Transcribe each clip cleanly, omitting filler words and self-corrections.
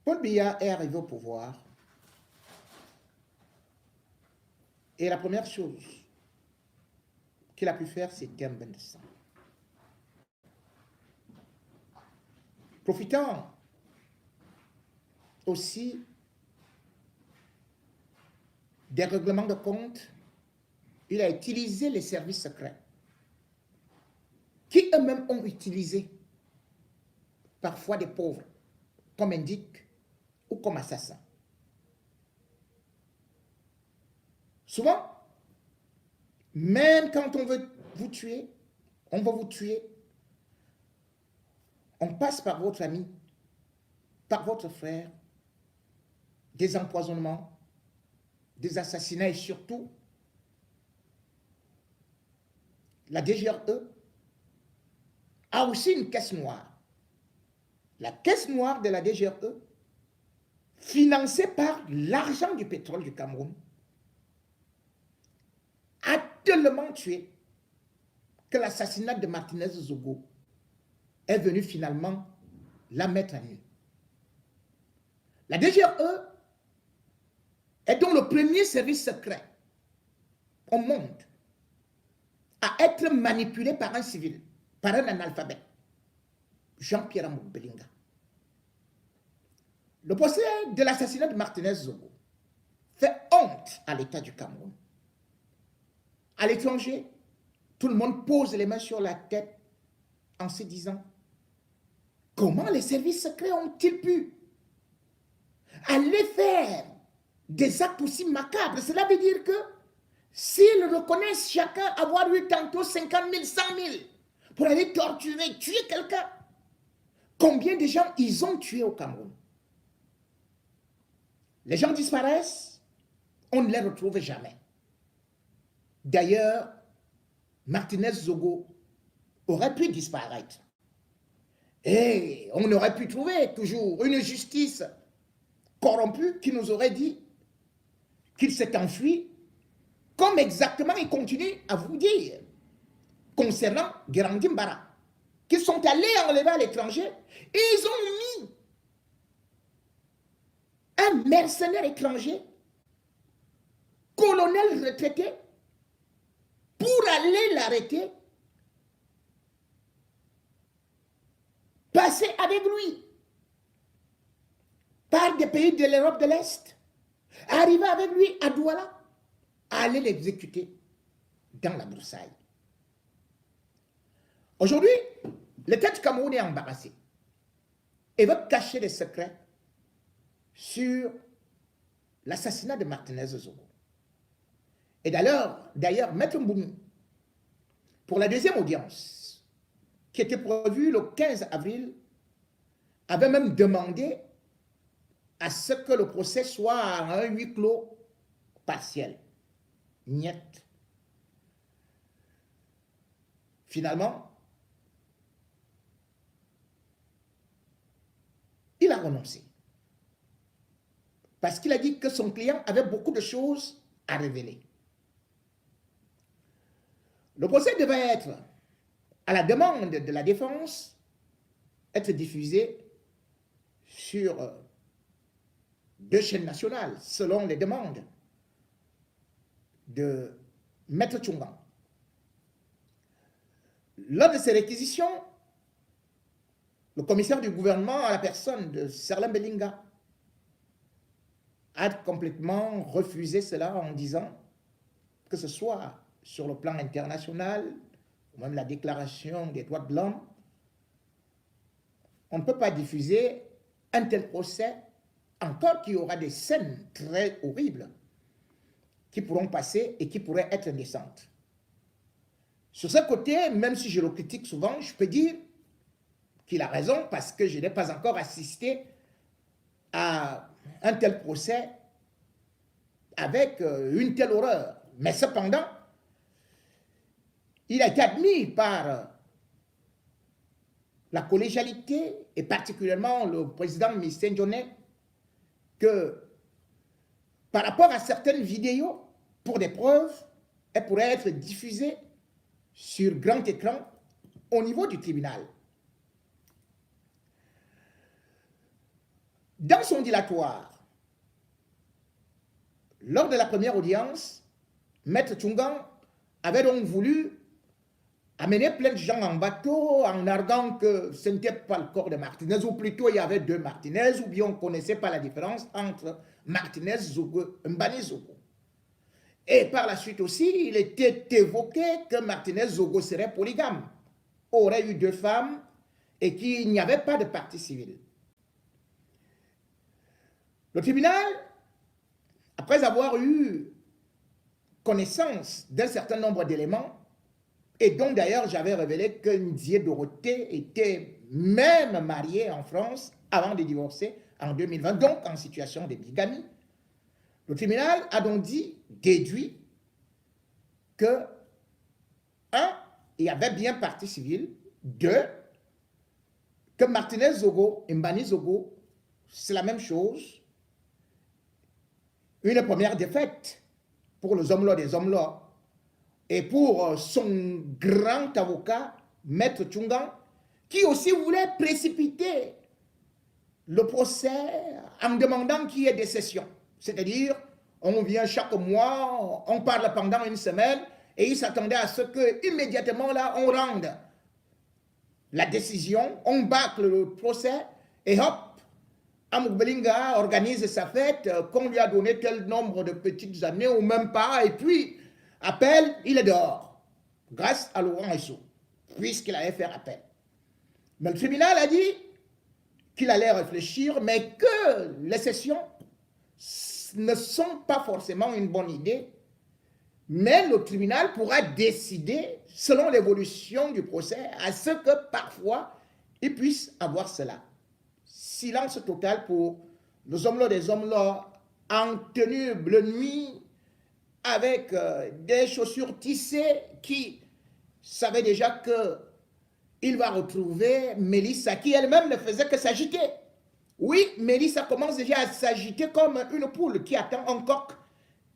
Paul Biya est arrivé au pouvoir et la première chose qu'il a pu faire, c'était un bain de sang. Profitant aussi des règlements de compte, il a utilisé les services secrets qui eux-mêmes ont utilisé parfois des pauvres comme indiques ou comme assassins. Souvent, même quand on veut vous tuer, on va vous tuer, on passe par votre ami, par votre frère, des empoisonnements, des assassinats et surtout, la DGRE a aussi une caisse noire. La caisse noire de la DGRE, financée par l'argent du pétrole du Cameroun, a tellement tué que l'assassinat de Martinez Zogo est venu finalement la mettre à nu. La DGRE est donc le premier service secret au monde à être manipulé par un civil, par un analphabète, Jean-Pierre Belinga. Le procès de l'assassinat de Martinez Zogo fait honte à l'État du Cameroun. À l'étranger, tout le monde pose les mains sur la tête en se disant comment les services secrets ont-ils pu aller faire des actes aussi macabres? Cela veut dire que s'ils reconnaissent chacun avoir eu tantôt 50 000, 100 000 pour aller torturer, tuer quelqu'un, combien de gens ils ont tués au Cameroun? Les gens disparaissent, on ne les retrouve jamais. D'ailleurs, Martinez Zogo aurait pu disparaître. Et on aurait pu trouver toujours une justice corrompue qui nous aurait dit qu'il s'est enfui, comme exactement il continue à vous dire concernant Guérandim Bara, qu'ils sont allés enlever à l'étranger et ils ont mis un mercenaire étranger, colonel retraité, pour aller l'arrêter, passer avec lui par des pays de l'Europe de l'Est, arriver avec lui à Douala, aller l'exécuter dans la broussaille. Aujourd'hui, l'État du Cameroun est embarrassé et veut cacher des secrets sur l'assassinat de Martinez Zogo. Et d'ailleurs, Maître Mboumou, pour la deuxième audience, qui était prévue le 15 avril, avait même demandé à ce que le procès soit à un huis clos partiel. Niet. Finalement, il a renoncé. Parce qu'il a dit que son client avait beaucoup de choses à révéler. Le procès devait être, à la demande de la défense, être diffusé sur 2 chaînes nationales, selon les demandes de Maître Tchungan. Lors de ces réquisitions, le commissaire du gouvernement, à la personne de Serlin Belinga, a complètement refusé cela en disant que ce soit sur le plan international, ou même la déclaration des droits de l'homme, on ne peut pas diffuser un tel procès, encore qu'il y aura des scènes très horribles qui pourront passer et qui pourraient être indécentes. Sur ce côté, même si je le critique souvent, je peux dire qu'il a raison parce que je n'ai pas encore assisté à un tel procès avec une telle horreur. Mais cependant, il a été admis par la collégialité et particulièrement le président Michel Dionnet que par rapport à certaines vidéos, pour des preuves, elles pourraient être diffusées sur grand écran au niveau du tribunal. Dans son dilatoire, lors de la première audience, Maître Tchungang avait donc voulu amener plein de gens en bateau en arguant que ce n'était pas le corps de Martinez, ou plutôt il y avait deux Martinez, ou bien on ne connaissait pas la différence entre Martinez Zogo et Mbani Zogo. Et par la suite aussi, il était évoqué que Martinez Zogo serait polygame, aurait eu deux femmes et qu'il n'y avait pas de partie civile. Le tribunal, après avoir eu connaissance d'un certain nombre d'éléments, et dont d'ailleurs j'avais révélé que Ndié Dorothée était même mariée en France avant de divorcer en 2020, donc en situation de bigamie, le tribunal a donc déduit que, un, il y avait bien partie civile, deux, que Martinez Zogo et Mbani Zogo, c'est la même chose, une première défaite pour les hommes-là des hommes-là, et pour son grand avocat, Maître Tchungang, qui aussi voulait précipiter le procès en demandant qu'il y ait des sessions. C'est-à-dire, on vient chaque mois, on parle pendant une semaine, et il s'attendait à ce que immédiatement là, on rende la décision, on bâcle le procès, et hop, Amoubelinga organise sa fête, qu'on lui a donné tel nombre de petites années ou même pas, et puis appel, il est dehors, grâce à Laurent Esso, puisqu'il allait faire appel. Mais le tribunal a dit qu'il allait réfléchir, mais que les sessions ne sont pas forcément une bonne idée, mais le tribunal pourra décider, selon l'évolution du procès, à ce que parfois, il puisse avoir cela. Silence total pour les hommes-là, des hommes-là, en tenue bleu nuit, avec des chaussures tissées, qui savaient déjà qu'il va retrouver Mélissa, qui elle-même ne faisait que s'agiter. Oui, Mélissa commence déjà à s'agiter comme une poule qui attend un coq,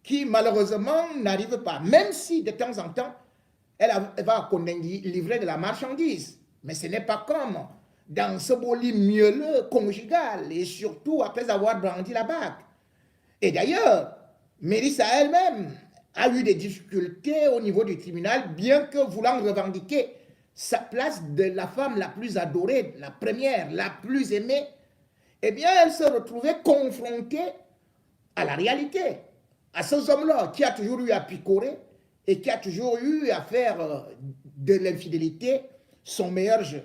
qui malheureusement n'arrive pas, même si de temps en temps, elle va livrer de la marchandise. Mais ce n'est pas comme dans ce beau lit mielleux conjugal, et surtout après avoir brandi la bague. Et d'ailleurs, Mélissa elle-même a eu des difficultés au niveau du tribunal, bien que voulant revendiquer sa place de la femme la plus adorée, la première, la plus aimée, eh bien, elle se retrouvait confrontée à la réalité, à ces hommes-là qui a toujours eu à picorer et qui a toujours eu à faire de l'infidélité son meilleur jeu.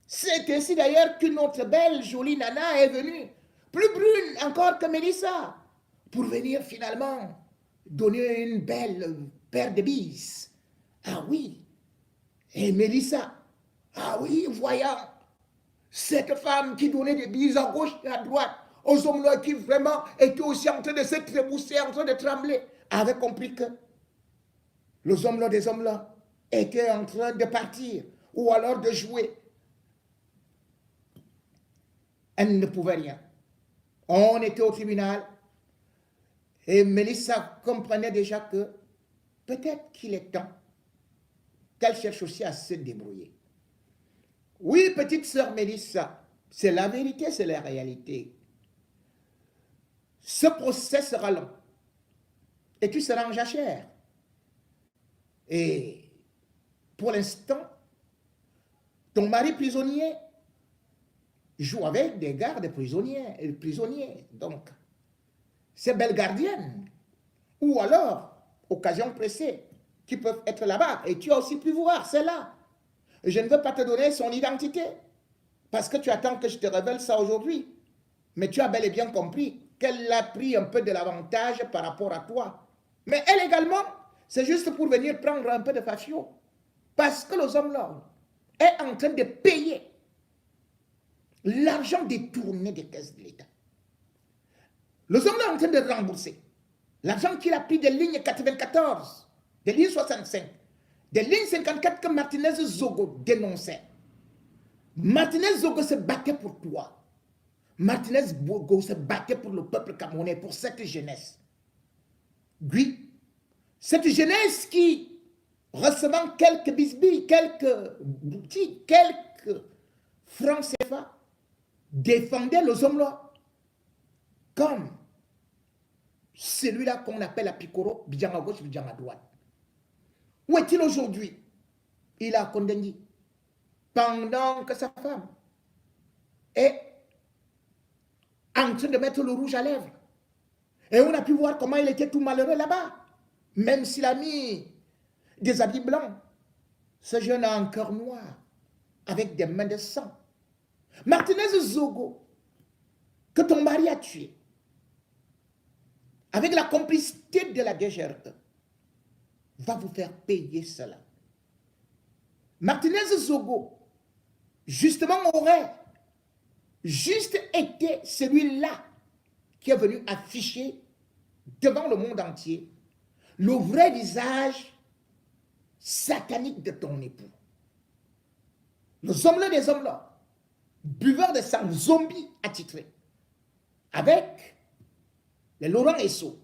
C'est ainsi d'ailleurs qu'une autre belle, jolie nana est venue, plus brune encore que Mélissa, pour venir finalement donner une belle paire de bises. Ah oui, et Mélissa, ah oui, voyant cette femme qui donnait des bises à gauche et à droite, aux hommes-là qui vraiment étaient aussi en train de se trémousser, en train de trembler, avait compris que les hommes-là des hommes-là étaient en train de partir, ou alors de jouer. Elle ne pouvait rien. On était au tribunal, et Mélissa comprenait déjà que peut-être qu'il est temps qu'elle cherche aussi à se débrouiller. Oui, petite sœur Mélissa, c'est la vérité, c'est la réalité. Ce procès sera long. Et tu seras en jachère. Et pour l'instant, ton mari prisonnier joue avec des gardes prisonniers. Donc, ces belles gardiennes, ou alors, occasion pressée, qui peuvent être là-bas. Et tu as aussi pu voir, c'est là. Je ne veux pas te donner son identité, parce que tu attends que je te révèle ça aujourd'hui. Mais tu as bel et bien compris qu'elle a pris un peu de l'avantage par rapport à toi. Mais elle également, c'est juste pour venir prendre un peu de fafio. Parce que les hommes-là est en train de payer l'argent détourné des caisses de l'État. Les hommes-là est en train de rembourser l'argent qu'il a pris des lignes 94, des lignes 65, des lignes 54 que Martinez Zogo dénonçait. Martinez Zogo se battait pour toi. Martinez Zogo se battait pour le peuple camerounais, pour cette jeunesse. Oui, cette jeunesse qui, recevant quelques bisbilles, quelques boutiques, quelques francs CFA, défendait les hommes-là. comme celui-là qu'on appelle à Picoro, Bidjan à gauche, Bidjan à droite. Où est-il aujourd'hui? Il a condamné pendant que sa femme est en train de mettre le rouge à lèvres. Et on a pu voir comment il était tout malheureux là-bas. Même s'il a mis des habits blancs, ce jeune a un cœur noir, avec des mains de sang. Martinez Zogo, que ton mari a tué, avec la complicité de la DGRE, va vous faire payer cela. Martinez Zogo, justement, aurait juste été celui-là qui est venu afficher devant le monde entier le vrai visage satanique de ton époux. Les hommes-là des hommes-là, buveurs de sang, zombies attitrés, avec les Laurent Esso,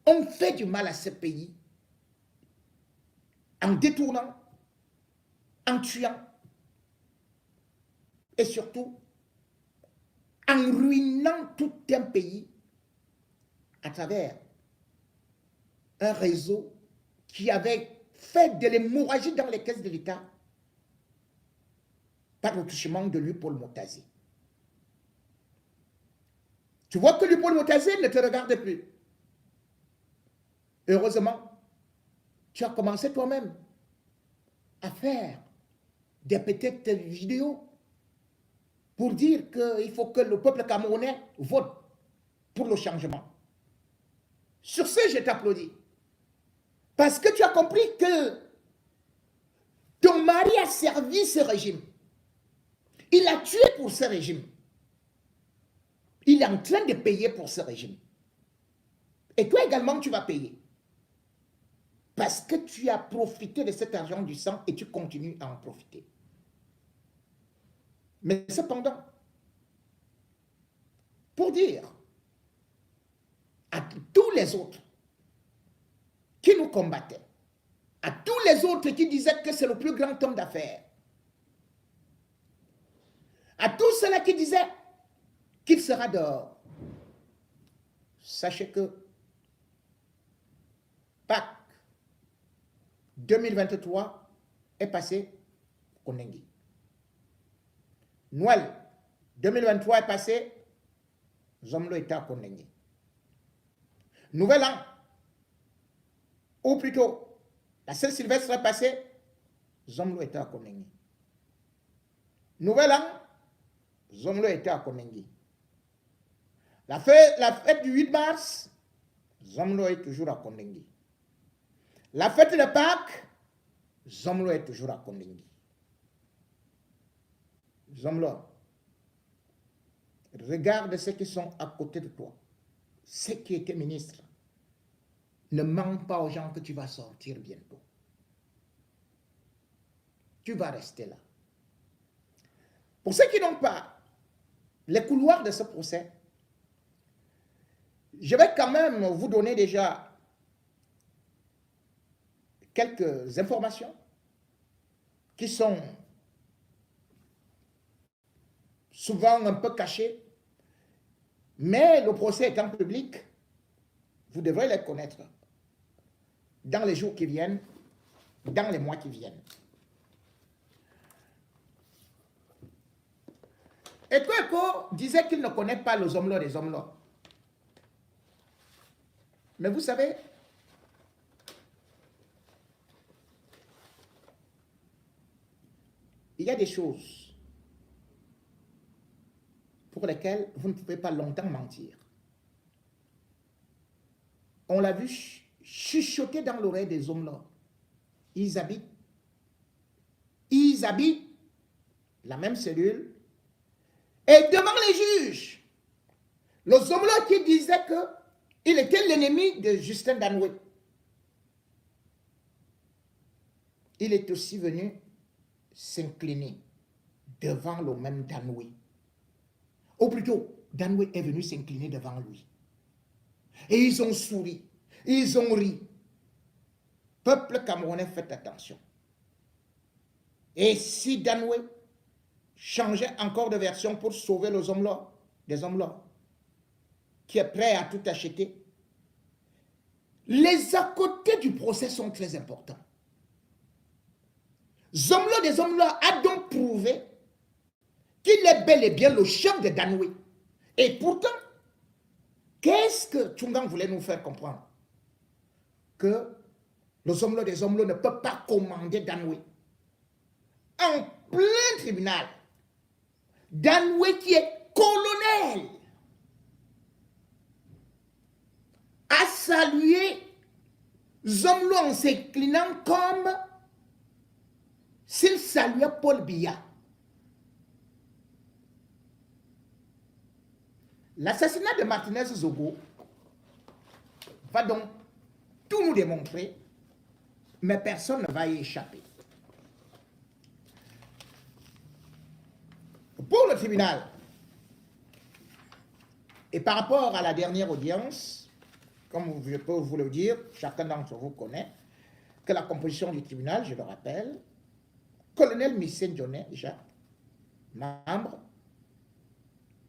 ont fait du mal à ce pays en détournant, en tuant et surtout en ruinant tout un pays à travers un réseau qui avait fait de l'hémorragie dans les caisses de l'État par le touchement de lui, Paul Motazé. Tu vois que lui, Paul Motazé ne te regarde plus. Heureusement, tu as commencé toi-même à faire des petites vidéos pour dire qu'il faut que le peuple camerounais vote pour le changement. Sur ce, je t'applaudis. Parce que tu as compris que ton mari a servi ce régime. Il a tué pour ce régime. Il est en train de payer pour ce régime. Et toi également, tu vas payer. Parce que tu as profité de cet argent du sang et tu continues à en profiter. Mais cependant, pour dire à tous les autres qui nous combattaient, à tous les autres qui disaient que c'est le plus grand homme d'affaires, à tous ceux-là qui disaient qu'il sera dehors, sachez que Pâques 2023 est passé au Nengi. Noël 2023 est passé, Zomlo est à Konengi. Nouvel an, ou plutôt, la Saint-Sylvestre est passée, Zomlo est à Konengi. Nouvel an, Zomlo est à Konengi. La fête du 8 mars, Zomlo est toujours à Konengi. La fête de Pâques, Zomlo est toujours à Konengi. Zomlo, regarde ceux qui sont à côté de toi, ceux qui étaient ministres. Ne mens pas aux gens que tu vas sortir bientôt. Tu vas rester là. Pour ceux qui n'ont pas les couloirs de ce procès, je vais quand même vous donner déjà quelques informations qui sont souvent un peu cachées, mais le procès étant public, vous devrez les connaître dans les jours qui viennent, dans les mois qui viennent. Eko disait qu'il ne connaît pas les hommes-là des hommes-là. Mais vous savez, il y a des choses pour lesquelles vous ne pouvez pas longtemps mentir. On l'a vu chuchoter dans l'oreille des hommes-là. Ils habitent la même cellule. Et devant les juges, les hommes-là qui disaient qu'il était l'ennemi de Justin Danoué, il est aussi venu s'incliner devant le même Danoué. Ou plutôt, Danoué est venu s'incliner devant lui. Et ils ont souri, ils ont ri. Peuple camerounais, faites attention. Et si Danoué changeait encore de version pour sauver les hommes-là, des hommes-là, qui est prêt à tout acheter. Les à côté du procès sont très importants. Zomlo des Zomlo a donc prouvé qu'il est bel et bien le chef de Danoué. Et pourtant, qu'est-ce que Tchungang voulait nous faire comprendre? Que le Zomlo des Zomlo ne peut pas commander Danoué. En plein tribunal, Danoué qui est colonel a salué Zomlo en s'inclinant comme s'il saluait Paul Biya. L'assassinat de Martinez Zogo va donc tout nous démontrer, mais personne ne va y échapper. Pour le tribunal, et par rapport à la dernière audience, comme je peux vous le dire, chacun d'entre vous connaît, que la composition du tribunal, je le rappelle, colonel Missen Djoné, déjà, membre,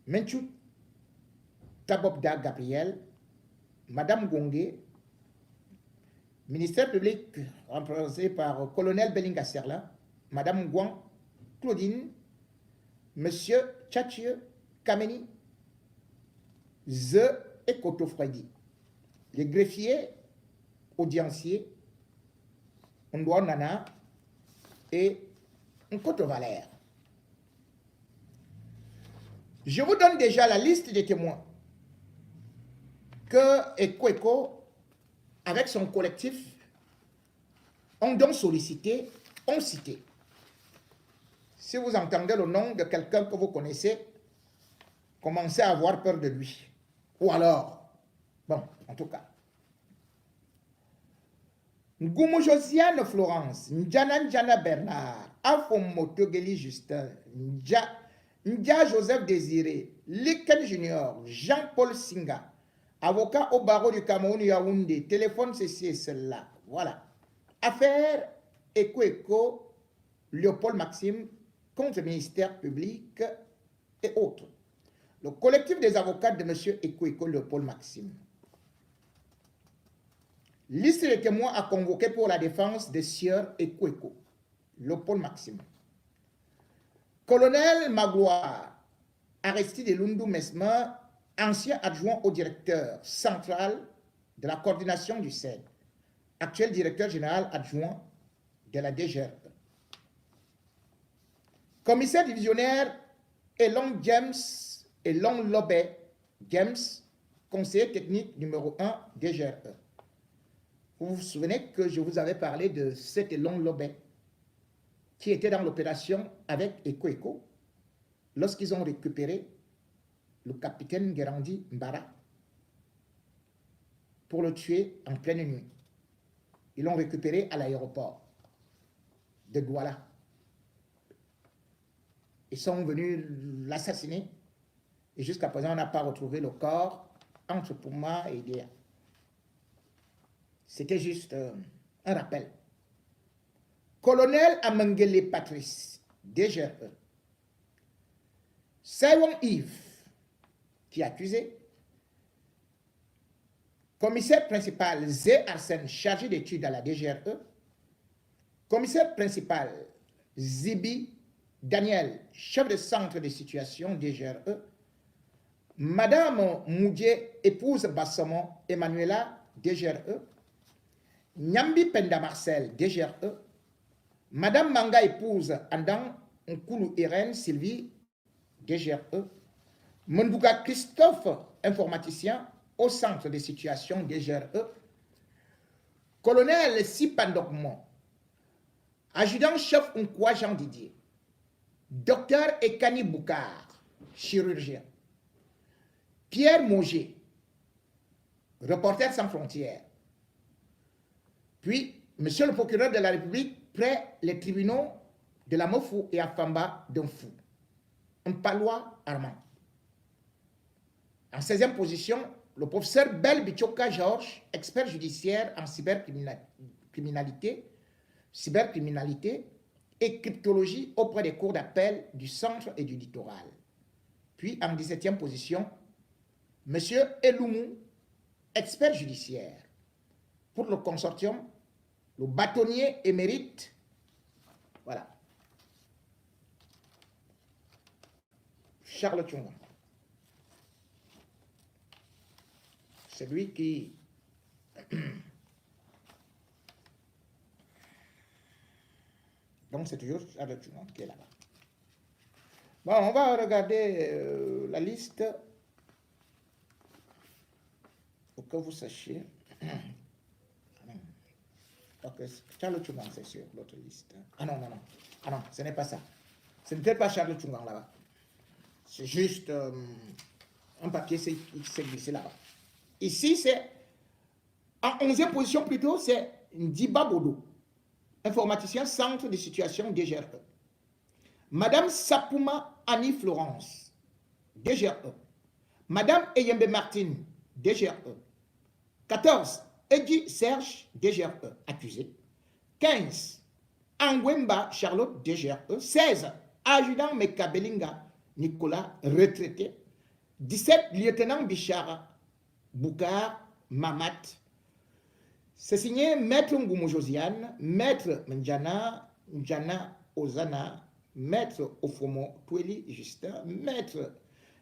Menchou Tabobda Gabriel, Madame Gongé, ministère public représenté par colonel Belinga Serla, Madame Guan Claudine, Monsieur Tchatchie Kameni, Ze et Koto Freddy. Les greffiers, audienciers, Ndouan Nana et Nkoto Valère. Je vous donne déjà la liste des témoins que Ekweko, avec son collectif, ont donc sollicité, ont cité. Si vous entendez le nom de quelqu'un que vous connaissez, commencez à avoir peur de lui. Ou alors, bon, en tout cas, Ngumo Josiane Florence, Ndjana Ndjana Bernard, Afomo Togeli Justin, Ndja Joseph Désiré, Liken Junior, Jean-Paul Singa, avocat au barreau du Cameroun Yaoundé, téléphone ceci et cela. Voilà. Affaire Ekweko, Léopold Maxime, contre le ministère public et autres. Le collectif des avocats de M. Ekweko Léopold Maxime. Liste des témoins à convoquer pour la défense des sieurs Ekweko Léopold Maxime. Colonel Magloire, Aristide Lundu Mesma, ancien adjoint au directeur central de la coordination du CED, actuel directeur général adjoint de la DGRE. Commissaire divisionnaire Elon James, Elon Lobé James, conseiller technique numéro 1 DGRE. Vous vous souvenez que je vous avais parlé de cet Elon Lobé qui était dans l'opération avec Ekweko lorsqu'ils ont récupéré le capitaine Guérandi Mbara pour le tuer en pleine nuit. Ils l'ont récupéré à l'aéroport de Douala. Ils sont venus l'assassiner et jusqu'à présent on n'a pas retrouvé le corps entre Pouma et Idéa. C'était juste un rappel. Colonel Amengele Patrice, DGRE. Saiwon Yves, qui est accusé. Commissaire principal Zé Arsène, chargé d'études à la DGRE. Commissaire principal Zibi Daniel, chef de centre de situation DGRE. Madame Moudje, épouse Bassamon Emmanuela, DGRE. Nyambi Penda Marcel, DGRE. Madame Manga, épouse Andan Nkulu Irène Sylvie, DGRE. Mundouga Christophe, informaticien au centre de situation DGRE. Colonel Sipandokmon, adjudant-chef Nkwa Jean Didier. Docteur Ekani Boukar, chirurgien. Pierre Moger, reporter sans frontières. Puis, monsieur le procureur de la République, près les tribunaux de la Mofou et Afamba d'un fou. Un palois Armand. En 16e position, le professeur Bel Bichoka Georges, expert judiciaire en cybercriminalité et cryptologie auprès des cours d'appel du centre et du littoral. Puis en 17e position, Monsieur Eloumou, expert judiciaire pour le consortium, le bâtonnier émérite. Voilà. Charles Tchunga. C'est lui qui... Donc c'est toujours Charles Tchunga qui est là-bas. Bon, on va regarder la liste pour que vous sachiez. Okay. Charles Tchunga, c'est sur l'autre liste. Ah non, non, non. Ah non, ce n'est pas ça. Ce n'était pas Charles Tchunga là-bas. C'est juste un papier qui s'est glissé là-bas. Ici, c'est en 11e position plutôt, c'est Ndiba Bodo, informaticien centre de situation DGRE. Madame Sapouma Annie Florence, DGRE. Madame Eyembe Martine, DGRE. 14. Eddy Serge, DGRE, accusé. 15. Angwemba Charlotte, DGRE. 16. Adjudant Mekabelinga Nicolas, retraité. 17. Lieutenant Bichara Boukar Mamat. C'est signé Maître Ngoumou Josiane, Maître Ndjana Ozana, Maître Ofomo Toueli Justin, Maître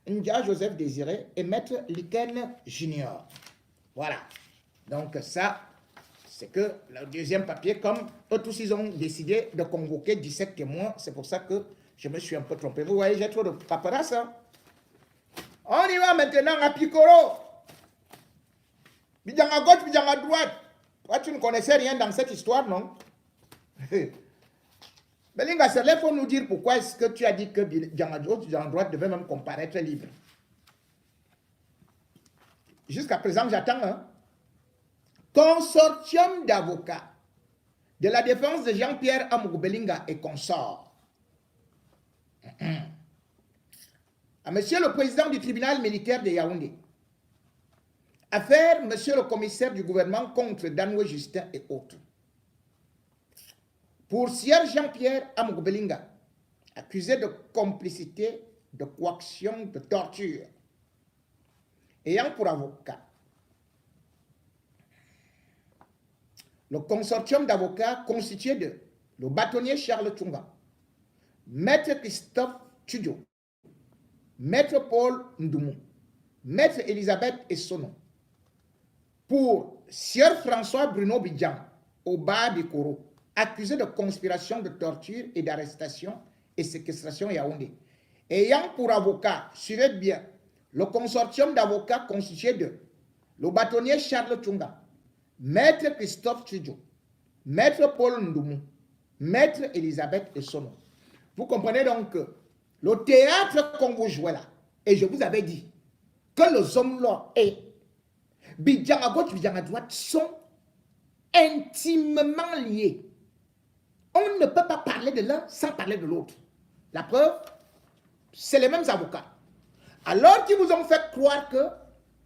Ndja Joseph Désiré et Maître Liken Junior. Voilà. Donc ça, c'est que le deuxième papier, comme eux tous ils ont décidé de convoquer 17 témoins, c'est pour ça que je me suis un peu trompé. Vous voyez, j'ai trop de paperasse. Hein? On y va maintenant à Picoro. Bidjan à gauche, bidjan à droite. Toi, tu ne connaissais rien dans cette histoire, non? Belinga, c'est là, il faut nous dire pourquoi est-ce que tu as dit que bidjan à gauche, bidjan à droite devait même comparaître libre. Jusqu'à présent, j'attends un consortium d'avocats de la défense de Jean-Pierre Amourou Belinga et consorts. À monsieur le président du tribunal militaire de Yaoundé. Affaire monsieur le commissaire du gouvernement contre Danoué Justin et autres. Pour Sieur Jean-Pierre Amourou Belinga, accusé de complicité, de coaction, de torture, ayant pour avocat le consortium d'avocats constitué de le bâtonnier Charles Tchunga, Maître Christophe Tudjo, Maître Paul Ndoumou, Maître Elisabeth Essono, pour Sieur François Bruno Bidjan, au Bas Bikoro, accusé de conspiration, de torture et d'arrestation et séquestration Yaoundé, ayant pour avocat, suivez bien, le consortium d'avocats constitué de le bâtonnier Charles Tchunga, Maître Christophe Tudjo, Maître Paul Ndoumou, Maître Elisabeth Essono. Vous comprenez donc que le théâtre qu'on vous jouez là, et je vous avais dit que les hommes-là et Bidjan à gauche, Bidjan à droite sont intimement liés. On ne peut pas parler de l'un sans parler de l'autre. La preuve, c'est les mêmes avocats. Alors qu'ils vous ont fait croire que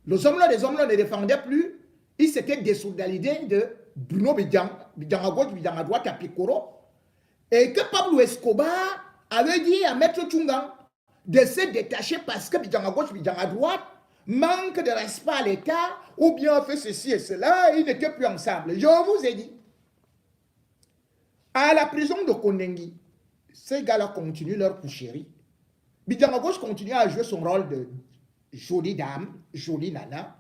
les hommes-là ne défendaient plus, ils s'étaient désolidarisés de Bruno Bidjan, Bidjan à gauche, Bidjan à droite, à Picoro, et que Pablo Escobar avait dit à Maître Tchunga de se détacher parce que Bidjan à gauche, Bidjan à droite manque de respect à l'État ou bien fait ceci et cela, ils n'étaient plus ensemble. Je vous ai dit, à la prison de Kondengi, ces gars-là continuent leur coucherie. Bidjan à gauche continue à jouer son rôle de jolie dame, jolie nana,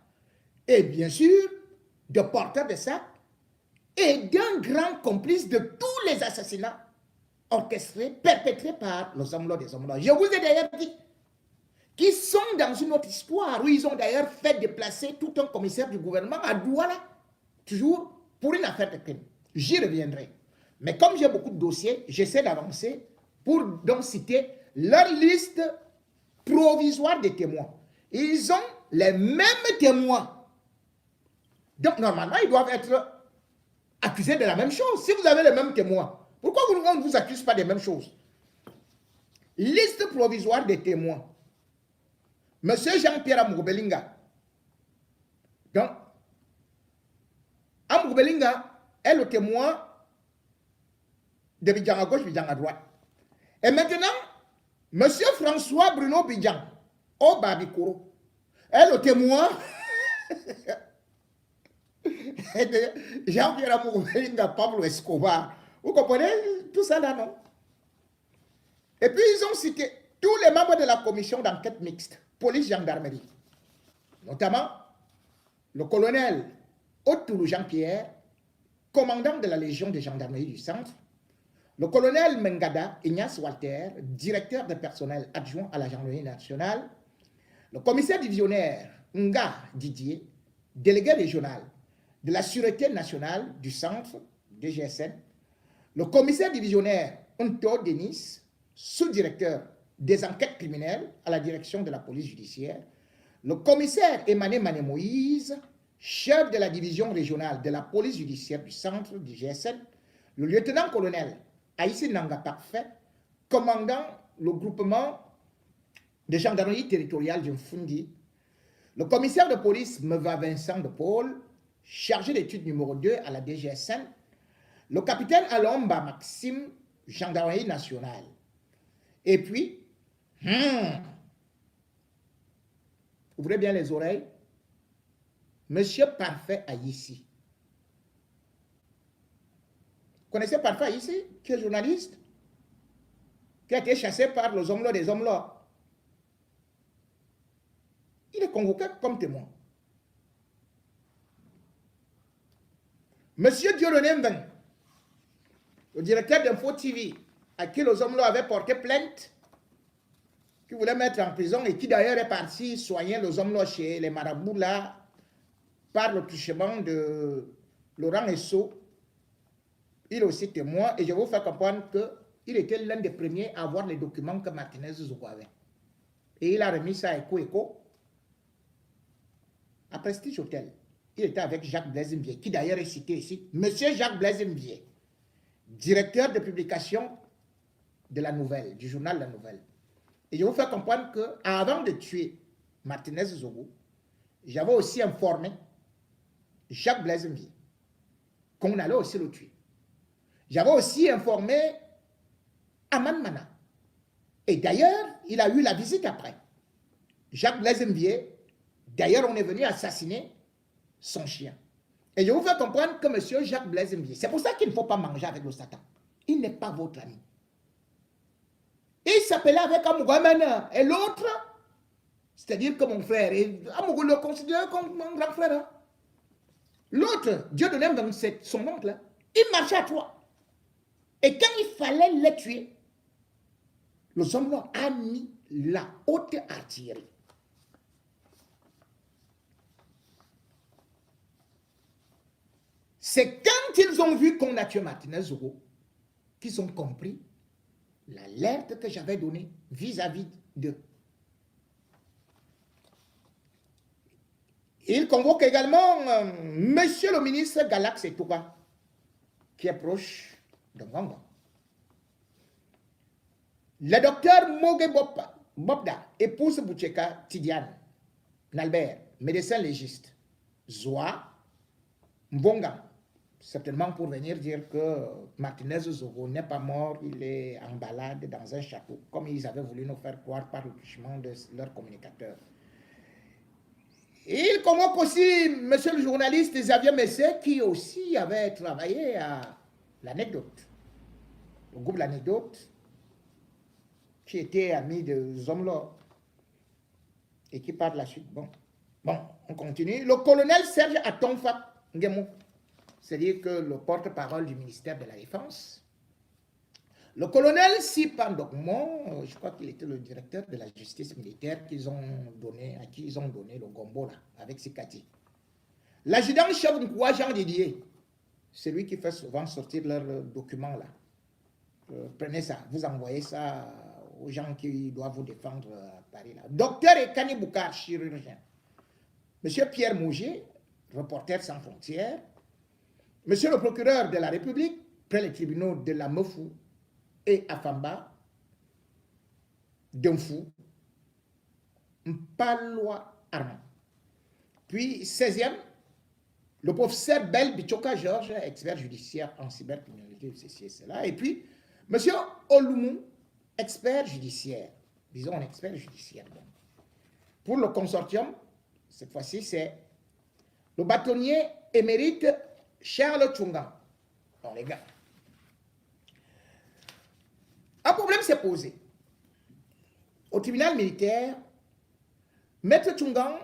et bien sûr, de porteur de sac, et d'un grand complice de tous les assassinats orchestrés, perpétrés par les hommes-là des hommes-là. Je vous ai d'ailleurs dit qu'ils sont dans une autre histoire, où ils ont d'ailleurs fait déplacer tout un commissaire du gouvernement à Douala, toujours pour une affaire de crime. J'y reviendrai. Mais comme j'ai beaucoup de dossiers, j'essaie d'avancer pour donc citer leur liste provisoire des témoins. Ils ont les mêmes témoins. Donc, normalement, ils doivent être accusés de la même chose. Si vous avez les mêmes témoins, pourquoi on ne vous accuse pas des mêmes choses? Liste provisoire des témoins. Monsieur Jean-Pierre Amourou Belinga. Donc, Amourou Belinga est le témoin de Bidjan à gauche, Bidjan à droite. Et maintenant, monsieur François Bruno Bidjan, au Babikoro, est le témoin de Jean-Pierre Amour-Belinga, Pablo Escobar. Vous comprenez tout ça là, non? Et puis ils ont cité tous les membres de la commission d'enquête mixte, police-gendarmerie, notamment le colonel Otoulou Jean-Pierre, commandant de la Légion de gendarmerie du centre, le colonel Mengada Ignace Walter, directeur de personnel adjoint à la gendarmerie nationale, le commissaire divisionnaire Nga Didier, délégué régional de la sûreté nationale du centre DGSN, le commissaire divisionnaire Unto Denis, sous-directeur des enquêtes criminelles à la direction de la police judiciaire, le commissaire Emmanuel Mané Moïse, chef de la division régionale de la police judiciaire du centre du GSN, le lieutenant-colonel Aïssi Nanga Parfait, commandant le groupement de gendarmerie territoriale de Fundi, le commissaire de police Meva Vincent de Paul, chargé d'études numéro 2 à la DGSN, le capitaine Alomba Maxime, gendarmerie nationale. Et puis, ouvrez bien les oreilles, Monsieur Parfait Aïssi. Vous connaissez Parfait Aïssi, qui est journaliste, qui a été chassé par les hommes des hommes là. Il est convoqué comme témoin. Monsieur Dieudonné Mbeng, le directeur d'Info TV, à qui les hommes là avaient porté plainte, qui voulait mettre en prison et qui d'ailleurs est parti soigner les hommes là chez les marabouts là, par le touchement de Laurent Esso. Il est aussi témoin et je vais vous faire comprendre qu'il était l'un des premiers à avoir les documents que Martinez Zogo avait. Et il a remis ça à Eco à Prestige Hotel. Il était avec Jacques Blaise Mbié, qui d'ailleurs est cité ici. Monsieur Jacques Blaise Mbié, directeur de publication de La Nouvelle, du journal La Nouvelle. Et je vais vous faire comprendre qu'avant de tuer Martinez Zogo, j'avais aussi informé Jacques Blaise Mbié qu'on allait aussi le tuer. J'avais aussi informé Aman Mana. Et d'ailleurs, il a eu la visite après. Jacques Blaise Mbié, d'ailleurs, on est venu assassiner son chien. Et je vous fais comprendre que monsieur Jacques Blaise Mbié, c'est pour ça qu'il ne faut pas manger avec le Satan. Il n'est pas votre ami. Il s'appelait avec Amougamana. Et l'autre, c'est-à-dire que mon frère, Amougou le considère comme mon grand frère. Hein. L'autre, Dieu de l'aime, c'est son oncle. Hein. Il marchait à toi. Et quand il fallait les tuer, les hommes ont mis la haute artillerie. C'est quand ils ont vu qu'on a tué Martinez Zogo qu'ils ont compris l'alerte que j'avais donnée vis-à-vis d'eux. Il convoque également monsieur le ministre Galax Etouba, qui est proche de Ngongo. Le docteur Mogue Bobda, épouse Boucheka Tidiane, Nalbert, médecin légiste, Zoa, Mbonga, certainement pour venir dire que Martinez Zogo n'est pas mort, il est en balade dans un château, comme ils avaient voulu nous faire croire par le touchement de leur communicateur. Il convoque aussi monsieur le journaliste Xavier Messé, qui aussi avait travaillé à l'anecdote, le groupe L'Anecdote, qui était ami de Zomlo et qui par la suite, bon, on continue. Le colonel Serge Atonfa Ngemo, c'est-à-dire que le porte-parole du ministère de la Défense. Le colonel Sipan Dokmo, je crois qu'il était le directeur de la justice militaire à qui ils ont donné le gombo là, avec Sikati. L'adjudant-chef Nkwa Jean Didier, c'est lui qui fait souvent sortir leurs documents là. Prenez ça, vous envoyez ça aux gens qui doivent vous défendre à Paris là. Docteur Ekani Boukar, chirurgien. Monsieur Pierre Mouget, reporter sans frontières. Monsieur le procureur de la République, près les tribunaux de la Mefou et Afamba, Demfou, Mpaloa Armand. Puis, 16e, le professeur Bel Bichoka Georges, expert judiciaire en cybercriminalité, ceci et cela. Et puis, monsieur Olumu, expert judiciaire, disons un expert judiciaire. Pour le consortium Cette fois-ci, c'est le bâtonnier émérite Charles Tchungan. Bon, les gars, un problème s'est posé. Au tribunal militaire, Maître Tchungan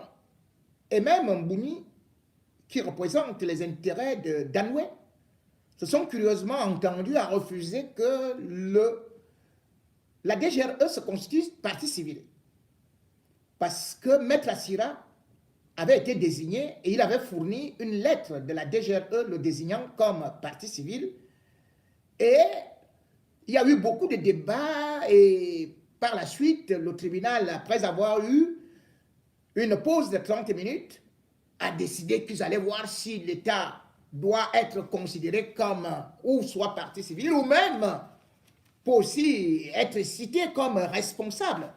et même Mbouni, qui représentent les intérêts de Danoué, se sont curieusement entendus à refuser que la DGRE se constitue partie civile. Parce que Maître Assira avait été désigné et il avait fourni une lettre de la DGRE le désignant comme partie civile. Et il y a eu beaucoup de débats et par la suite, le tribunal, après avoir eu une pause de 30 minutes, a décidé qu'ils allaient voir si l'État doit être considéré comme ou soit partie civile ou même peut aussi être cité comme responsable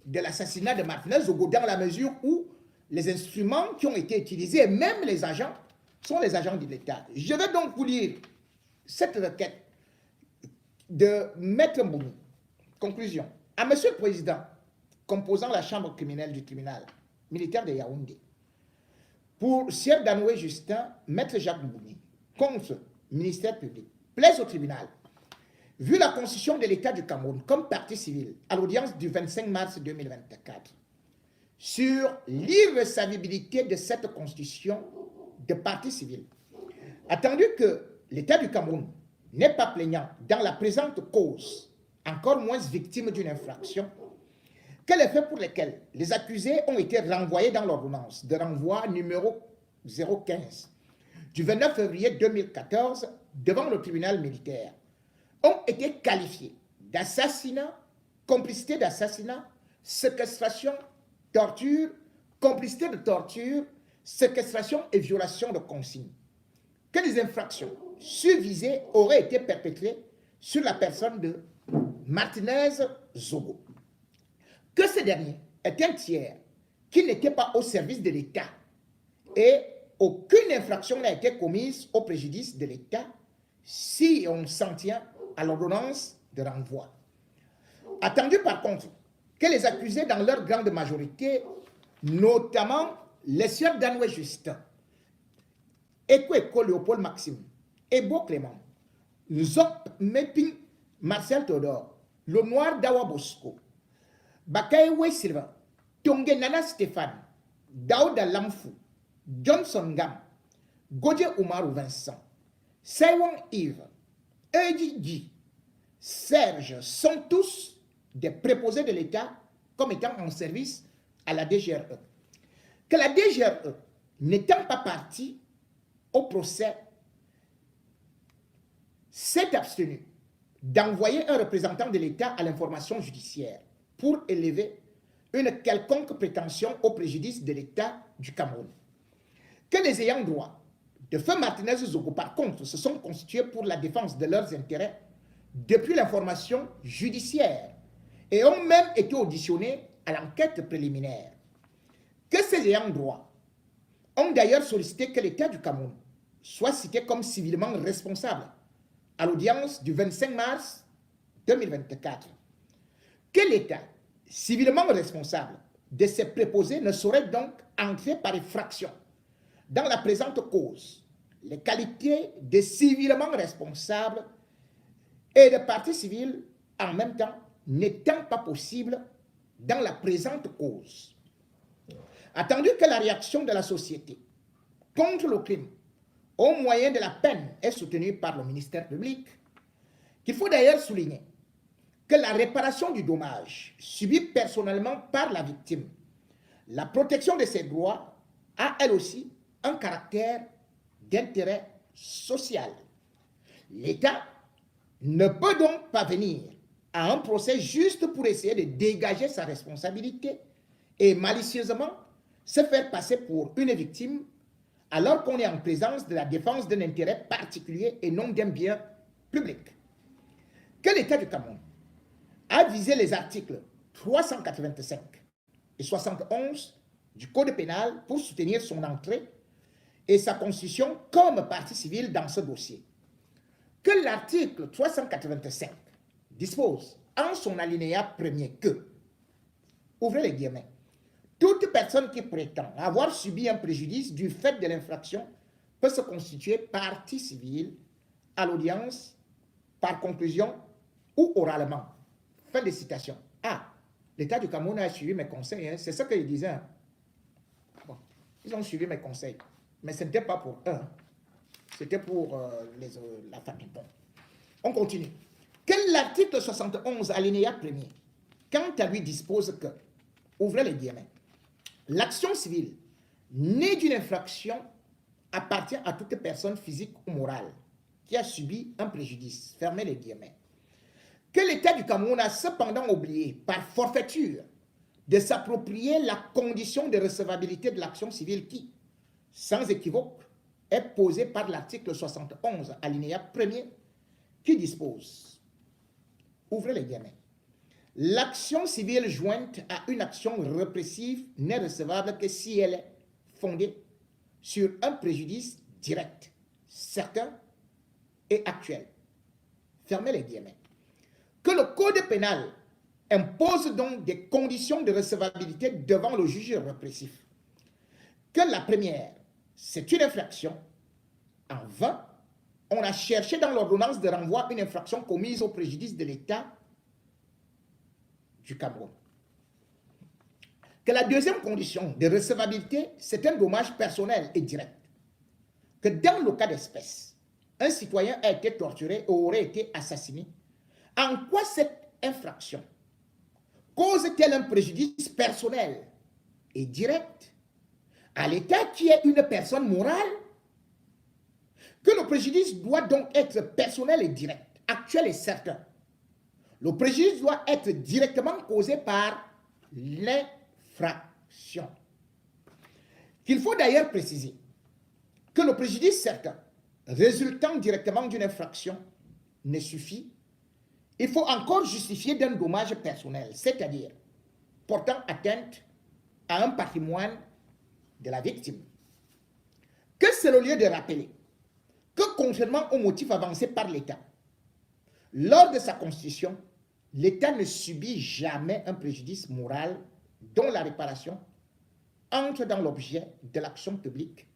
de l'assassinat de Martinez Zogo dans la mesure où les instruments qui ont été utilisés, et même les agents, sont les agents de l'État. Je vais donc vous lire cette requête de Maître Mbouni. Conclusion. À Monsieur le Président, composant la chambre criminelle du tribunal militaire de Yaoundé, pour Sieur Danoué Justin, Maître Jacques Mbouni, contre ministère public, plaise au tribunal, vu la constitution de l'État du Cameroun comme partie civile à l'audience du 25 mars 2024, sur l'irrecevabilité de cette constitution de partie civile, attendu que l'État du Cameroun n'est pas plaignant dans la présente cause, encore moins victime d'une infraction, que les faits pour lesquels les accusés ont été renvoyés dans l'ordonnance de renvoi numéro 015 du 29 février 2014 devant le tribunal militaire ont été qualifiés d'assassinat, complicité d'assassinat, séquestration, torture, complicité de torture, séquestration et violation de consignes. Que les infractions survisées auraient été perpétrées sur la personne de Martinez Zogo. Que ce dernier est un tiers qui n'était pas au service de l'État et aucune infraction n'a été commise au préjudice de l'État si on s'en tient à l'ordonnance de renvoi. Attendu par contre que les accusés dans leur grande majorité, notamment les sieurs Danoué Justin, Ekweko Léopold Maxime, Ebo Clément, Zop Meping Marcel Théodore, le Noir Dawa Bosco, Bakaewe Sylvain, Tonge Nana Stéphane, Daouda Lamfou, Johnson Gam, Godje Oumarou Vincent, Saiwon Yves, Eji Serge sont tous des préposés de l'État comme étant en service à la DGRE. Que la DGRE, n'étant pas partie au procès, s'est abstenue d'envoyer un représentant de l'État à l'information judiciaire pour élever une quelconque prétention au préjudice de l'État du Cameroun. Que les ayants droit de feu Martinez Zogo, par contre, se sont constitués pour la défense de leurs intérêts depuis l'information judiciaire et ont même été auditionnés à l'enquête préliminaire. Que ces ayants droit ont d'ailleurs sollicité que l'État du Cameroun soit cité comme civilement responsable à l'audience du 25 mars 2024. Que l'État, civilement responsable de ces préposés, ne saurait donc entrer par effraction dans la présente cause les qualités de civilement responsable et de partie civile en même temps n'étant pas possible dans la présente cause. Attendu que la réaction de la société contre le crime au moyen de la peine est soutenue par le ministère public, qu'il faut d'ailleurs souligner que la réparation du dommage subi personnellement par la victime, la protection de ses droits a elle aussi un caractère d'intérêt social. L'État ne peut donc pas venir à un procès juste pour essayer de dégager sa responsabilité et malicieusement se faire passer pour une victime alors qu'on est en présence de la défense d'un intérêt particulier et non d'un bien public. Que l'État du Cameroun a visé les articles 385 et 71 du Code pénal pour soutenir son entrée et sa constitution comme partie civile dans ce dossier. Que l'article 385 dispose en son alinéa premier que, ouvrez les guillemets, Toute personne qui prétend avoir subi un préjudice du fait de l'infraction peut se constituer partie civile à l'audience par conclusion ou oralement. Fin de citation. Ah, l'État du Cameroun a suivi mes conseils, hein. C'est ce qu'ils disaient. Hein. Bon, ils ont suivi mes conseils, mais ce n'était pas pour eux, hein. C'était pour la famille. Bon. On continue. Que l'article 71, alinéa 1er, quant à lui dispose que, ouvrez les guillemets, l'action civile née d'une infraction appartient à toute personne physique ou morale qui a subi un préjudice, fermez les guillemets. Que l'État du Cameroun a cependant oublié, par forfaiture, de s'approprier la condition de recevabilité de l'action civile qui, sans équivoque, est posée par l'article 71, alinéa 1er, qui dispose, ouvrez les guillemets, l'action civile jointe à une action répressive n'est recevable que si elle est fondée sur un préjudice direct, certain et actuel. Fermez les guillemets. Que le Code pénal impose donc des conditions de recevabilité devant le juge répressif. Que la première, c'est une infraction. En vain, on a cherché dans l'ordonnance de renvoi une infraction commise au préjudice de l'État du Cameroun. Que la deuxième condition de recevabilité, c'est un dommage personnel et direct. Que dans le cas d'espèce, un citoyen a été torturé ou aurait été assassiné. En quoi cette infraction cause-t-elle un préjudice personnel et direct à l'État qui est une personne morale? Que le préjudice doit donc être personnel et direct, actuel et certain. Le préjudice doit être directement causé par l'infraction. Qu'il faut d'ailleurs préciser que le préjudice certain résultant directement d'une infraction ne suffit. Il faut encore justifier d'un dommage personnel, c'est-à-dire portant atteinte à un patrimoine de la victime. Que c'est le lieu de rappeler que contrairement au motif avancé par l'État, lors de sa constitution, l'État ne subit jamais un préjudice moral dont la réparation entre dans l'objet de l'action publique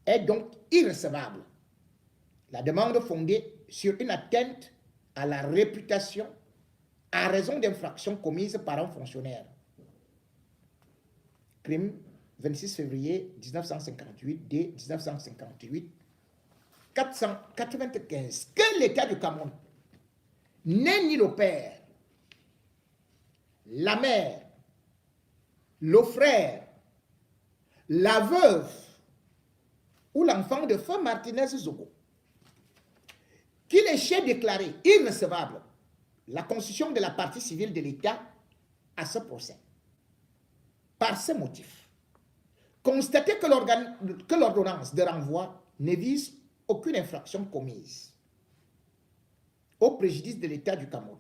est donc irrecevable. La demande fondée sur une atteinte à la réputation à raison d'infractions commises par un fonctionnaire. Crime 26 février 1958, D 1958, 495. Que l'État du Cameroun n'est ni le père, la mère, le frère, la veuve ou l'enfant de feu Martinez Zogo, qu'il est déclaré irrecevable la constitution de la partie civile de l'État à ce procès. Par ce motif, constatez que l'ordonnance de renvoi ne vise aucune infraction commise au préjudice de l'État du Cameroun.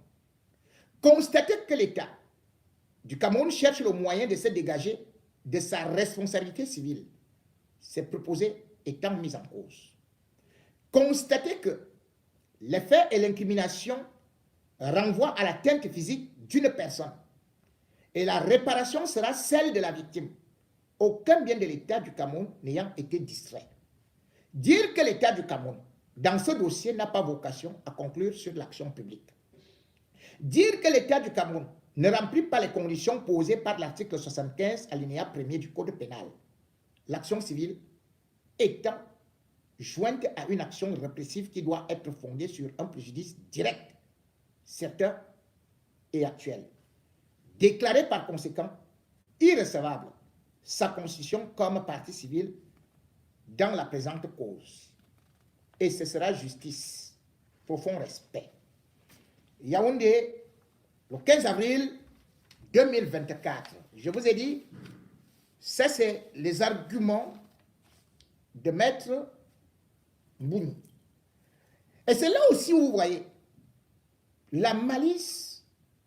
Constatez que l'État du Cameroun cherche le moyen de se dégager de sa responsabilité civile, ses proposés étant mis en cause. Constatez que les faits et l'incrimination renvoient à l'atteinte physique d'une personne et la réparation sera celle de la victime, aucun bien de l'État du Cameroun n'ayant été distrait. Dire que l'État du Cameroun, dans ce dossier, n'a pas vocation à conclure sur l'action publique. Dire que l'État du Cameroun ne remplit pas les conditions posées par l'article 75, alinéa 1er du Code pénal, l'action civile étant jointe à une action répressive qui doit être fondée sur un préjudice direct, certain et actuel. Déclaré par conséquent irrecevable sa constitution comme partie civile dans la présente cause. Et ce sera justice, profond respect. Yaoundé, le 15 avril 2024. Je vous ai dit, ça c'est les arguments de Maître Mbouni. Et c'est là aussi où vous voyez la malice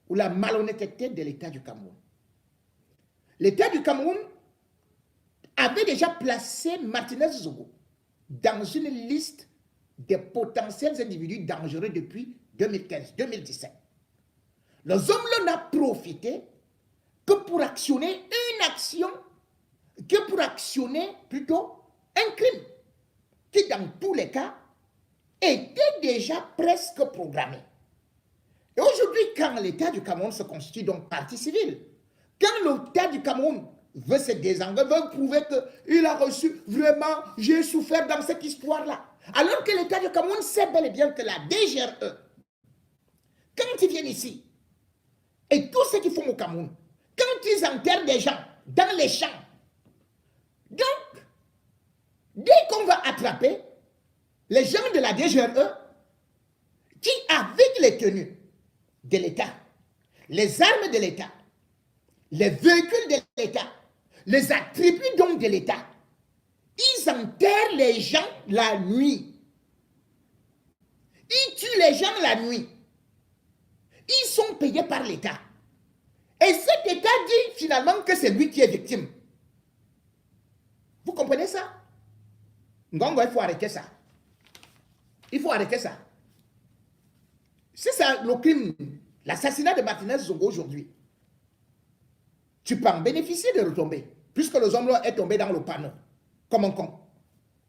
ou la malhonnêteté de l'État du Cameroun. L'État du Cameroun avait déjà placé Martinez Zogo dans une liste des potentiels individus dangereux depuis 2015-2017. Le Zomlo n'a profité que pour actionner une action, que pour actionner plutôt un crime, qui dans tous les cas était déjà presque programmé. Et aujourd'hui, quand l'État du Cameroun se constitue donc partie civile, quand l'État du Cameroun veut se désengager, veut prouver qu'il a reçu vraiment, j'ai souffert dans cette histoire-là, alors que l'État du Cameroun sait bel et bien que la DGRE, quand ils viennent ici, et tous ceux qui font au Cameroun, quand ils enterrent des gens dans les champs, donc, dès qu'on va attraper les gens de la DGRE qui, avec les tenues de l'État, les armes de l'État, les véhicules de l'État, les attributs donc de l'État, ils enterrent les gens la nuit. Ils tuent les gens la nuit. Ils sont payés par l'État. Et cet État dit finalement que c'est lui qui est victime. Vous comprenez ça? Ngongo, il faut arrêter ça. Il faut arrêter ça. C'est ça le crime, l'assassinat de Martinez Zongo aujourd'hui. Tu peux en bénéficier de retomber, puisque le homme est tombé dans le panneau, comme un con.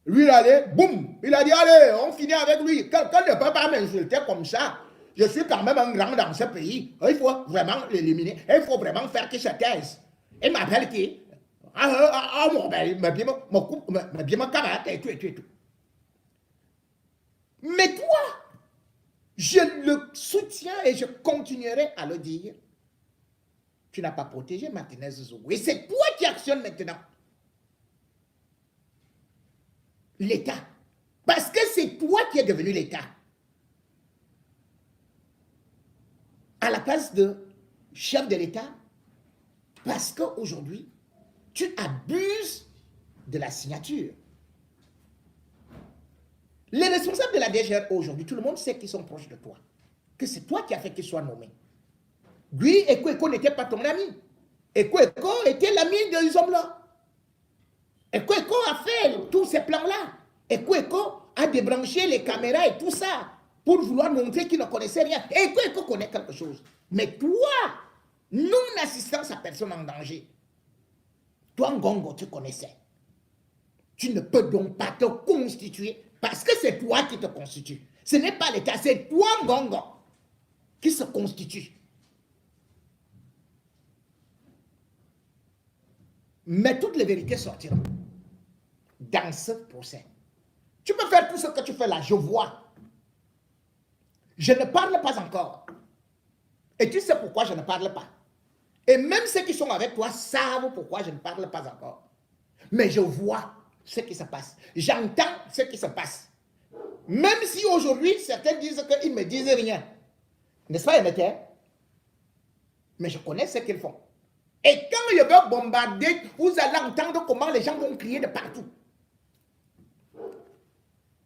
Lui, il allait, boum, il a dit, allez, on finit avec lui. Quelqu'un ne peut pas m'insulter comme ça. Je suis quand même un grand dans ce pays. Il faut vraiment l'éliminer. Il faut vraiment faire qu'il se taise. Il m'appelle qui? Mais toi, je le soutiens et je continuerai à le dire. Tu n'as pas protégé Martinez Zogo. Et c'est toi qui actionnes maintenant. L'État. Parce que c'est toi qui es devenu l'État. À la place de chef de l'État. Parce qu'aujourd'hui, tu abuses de la signature. Les responsables de la DGR aujourd'hui, tout le monde sait qu'ils sont proches de toi. Que c'est toi qui as fait qu'ils soient nommés. Lui, Eko n'était pas ton ami. Eko était l'ami de ces hommes-là. Eko a fait tous ces plans-là. Eko a débranché les caméras et tout ça pour vouloir montrer qu'il ne connaissait rien. Eko connaît quelque chose. Mais toi, non-assistance à personne en danger, toi, Ngongo, tu connaissais. Tu ne peux donc pas te constituer parce que c'est toi qui te constitues. Ce n'est pas l'État, c'est toi, Ngongo, qui se constitue. Mais toutes les vérités sortiront dans ce procès. Tu peux faire tout ce que tu fais là, je vois. Je ne parle pas encore. Et tu sais pourquoi je ne parle pas. Et même ceux qui sont avec toi savent pourquoi je ne parle pas encore. Mais je vois ce qui se passe. J'entends ce qui se passe. Même si aujourd'hui, certains disent qu'ils ne me disent rien. N'est-ce pas, Emeter? Mais je connais ce qu'ils font. Et quand je vais bombarder, vous allez entendre comment les gens vont crier de partout.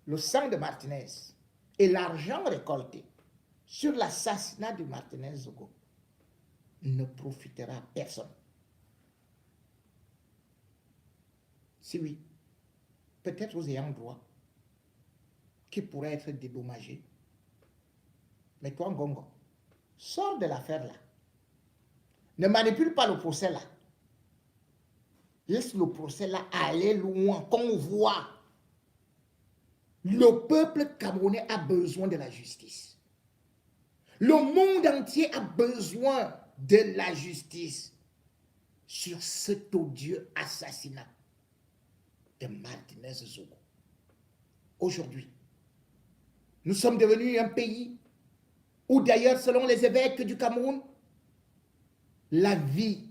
Le sang de Martinez et l'argent récolté sur l'assassinat de Martinez Zogo ne profitera à personne. Si oui, peut-être aux ayants droit qui pourraient être dédommagés. Mais toi, Ngongo, sors de l'affaire là. Ne manipule pas le procès là. Laisse le procès là aller loin, qu'on voit. Le peuple camerounais a besoin de la justice. Le monde entier a besoin de la justice sur cet odieux assassinat de Martinez Zogo. Aujourd'hui, nous sommes devenus un pays où d'ailleurs, selon les évêques du Cameroun, la vie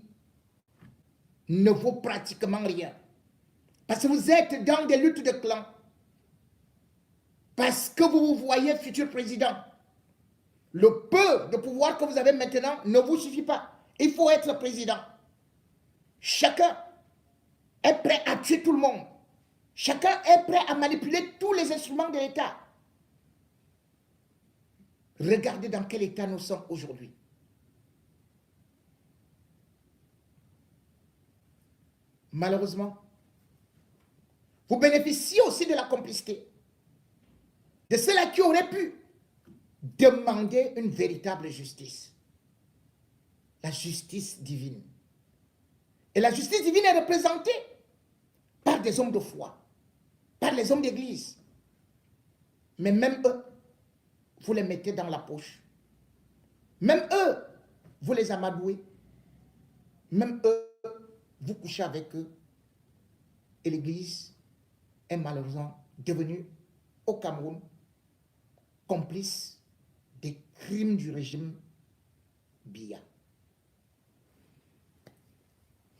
ne vaut pratiquement rien. Parce que vous êtes dans des luttes de clans. Parce que vous vous voyez futur président. Le peu de pouvoir que vous avez maintenant ne vous suffit pas. Il faut être président. Chacun est prêt à tuer tout le monde. Chacun est prêt à manipuler tous les instruments de l'État. Regardez dans quel état nous sommes aujourd'hui. Malheureusement, vous bénéficiez aussi de la complicité de ceux-là qui auraient pu demander une véritable justice. La justice divine. Et la justice divine est représentée par des hommes de foi, par les hommes d'église. Mais même eux, vous les mettez dans la poche. Même eux, vous les amadouez. Même eux, vous couchez avec eux. Et l'église est malheureusement devenue, au Cameroun, complice des crimes du régime Biya.